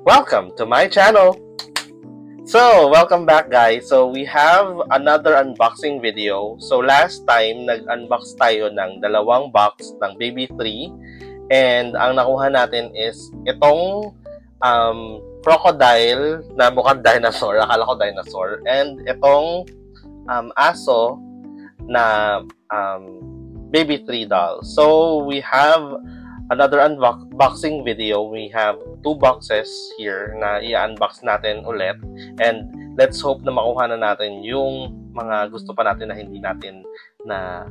Welcome to my channel! So, welcome back guys. So, we have another unboxing video. So, last time, nag-unbox tayo ng dalawang box ng Baby 3. And ang nakuha natin is itong crocodile na mukhang dinosaur. Akala ko dinosaur. And itong aso na Baby 3 doll. So, we have another unboxing video. We have two boxes here na i-unbox natin ulit. And let's hope na makuha na natin yung mga gusto pa natin na hindi natin na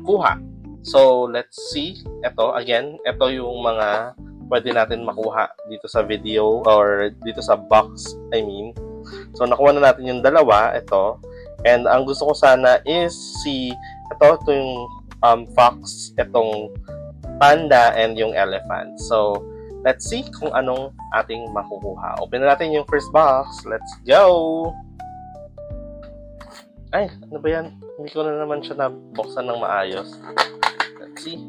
kuha. So, let's see. Ito, again, ito yung mga pwede natin makuha dito sa video or dito sa box, I mean. So, nakuha na natin yung dalawa. Ito. And ang gusto ko sana is ito yung fox, itong panda, and yung elephant. So, let's see kung anong ating makukuha. Open na natin yung first box. Let's go! Ay, ano ba yan? Hindi ko na naman siya nabuksan ng maayos. Let's see.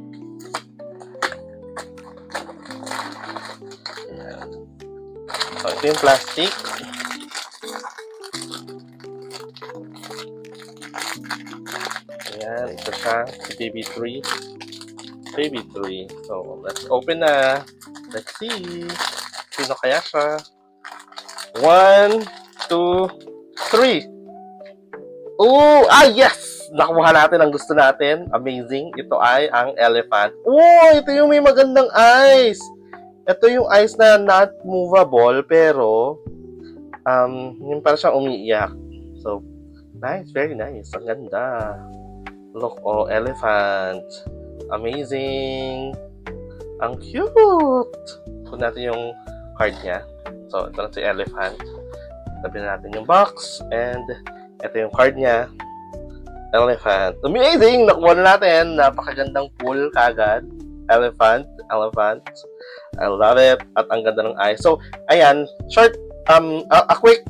Ayan. So, ito yung plastic. Ayan, ito siya. Baby 3. Baby 3. So, let's open na. Let's see. Sino kaya siya? 1, 2, 3. Oh! Ah, yes! Nakuha natin ang gusto natin. Amazing. Ito ay ang elephant. Oh! Ito yung may magandang eyes. Ito yung eyes na not movable, pero yung parang siyang umiiyak. So, nice. Very nice. Ang ganda. Look, oh, elephant. Amazing! Ang cute! Put natin yung card niya. So, ito na si elephant. Tabi natin yung box. And, ito yung card niya. Elephant. Amazing! Nakuha na natin. Napakagandang pool kagad. Elephant. I love it. At ang ganda ng eyes. So, ayan. Short, a quick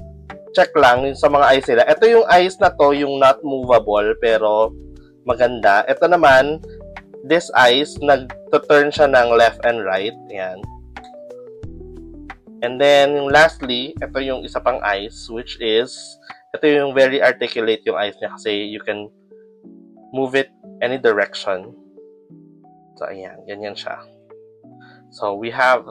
check lang sa mga eyes nila. Ito yung eyes na to, yung not movable, pero maganda. Ito naman, this eyes, nag-turn siya ng left and right. Ayan. And then, lastly, ito yung isa pang eyes, which is, ito yung very articulate yung eyes niya kasi you can move it any direction. So, ayan. Ganyan siya. So, we have,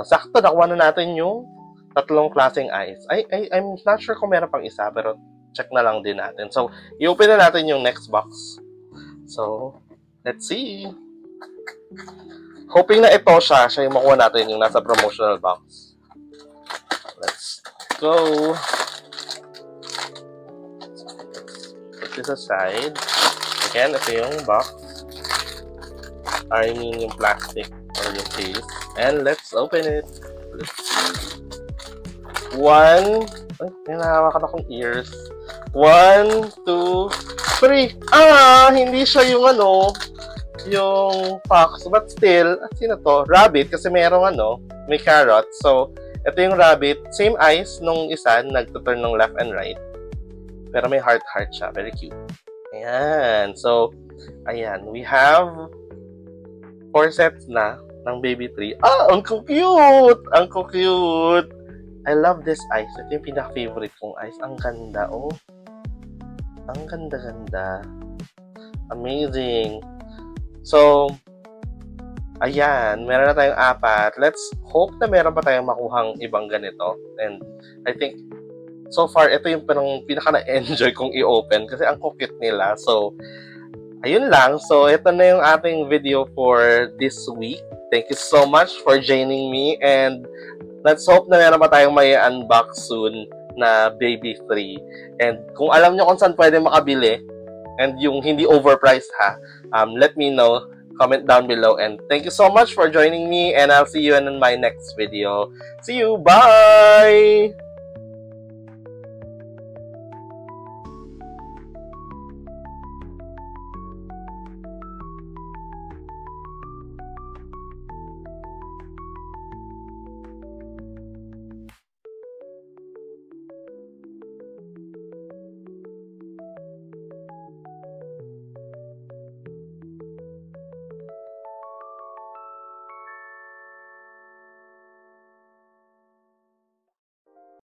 sakto, nakuha na natin yung tatlong klaseng eyes. I'm not sure kung meron pang isa, pero check na lang din natin. So, i-open na natin yung next box. So, let's see. Hoping na ito siya yung makuha natin yung nasa promotional box. Let's go. Put this aside. Again, ito yung box. I mean yung plastic or yung case. And let's open it. One. Ay, may nahawakan akong ears. 1, 2, 3. Ah, hindi siya yung yung fox, but still, sino to? Rabbit, kasi merong may carrot. So, ito yung rabbit. Same eyes nung isa, nagtuturn ng left and right. Pero may heart siya. Very cute. Ayan. So, ayan. We have 4 sets na ng Baby 3. Ah, ang cute! Ang cute! I love this eyes. Ito yung pinaka-favorite kong eyes. Ang ganda, oh. Ang ganda-ganda. Amazing. So, ayan. Meron na tayong 4. Let's hope na meron pa tayong makuhang ibang ganito. And I think, so far, ito yung pinaka-na-enjoy kong i-open kasi ang cute nila. So, ayun lang. So, ito na yung ating video for this week. Thank you so much for joining me. And let's hope na meron pa tayong may unbox soon na Baby 3. And kung alam nyo kung saan pwede makabili, and yung hindi overpriced let me know. Comment down below. And thank you so much for joining me. And I'll see you in my next video. See you. Bye!